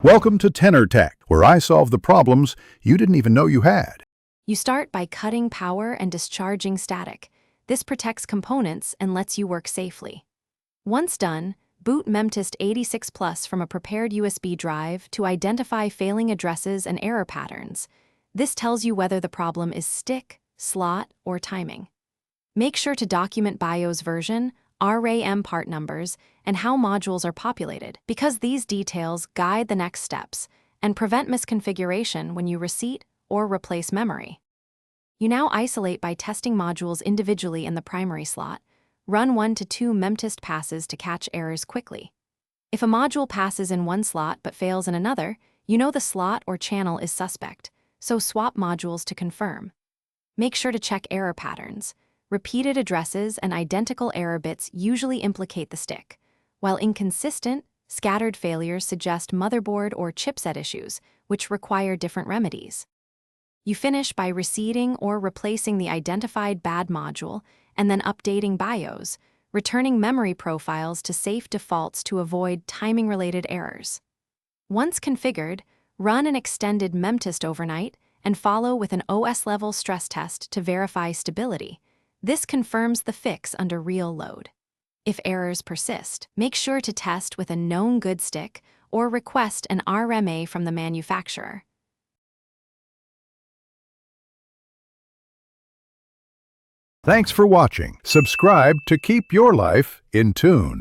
Welcome to Tenor Tech, where I solve the problems you didn't even know you had. You start by cutting power and discharging static. This protects components and lets you work safely. Once done, boot Memtist 86 Plus from a prepared USB drive to identify failing addresses and error patterns. This tells you whether the problem is stick, slot, or timing. Make sure to document BIOS version, RAM part numbers, and how modules are populated, because these details guide the next steps and prevent misconfiguration when you reseat or replace memory. You now isolate by testing modules individually in the primary slot. Run 1 to 2 Memtist passes to catch errors quickly. If a module passes in one slot but fails in another, you know the slot or channel is suspect, so swap modules to confirm. Make sure to check error patterns. Repeated addresses and identical error bits usually implicate the stick, while inconsistent, scattered failures suggest motherboard or chipset issues, which require different remedies. You finish by reseating or replacing the identified bad module and then updating BIOS, returning memory profiles to safe defaults to avoid timing-related errors. Once configured, run an extended Memtist overnight and follow with an OS-level stress test to verify stability. This confirms the fix under real load. If errors persist, make sure to test with a known good stick or request an RMA from the manufacturer. Thanks for watching. Subscribe to keep your life in tune.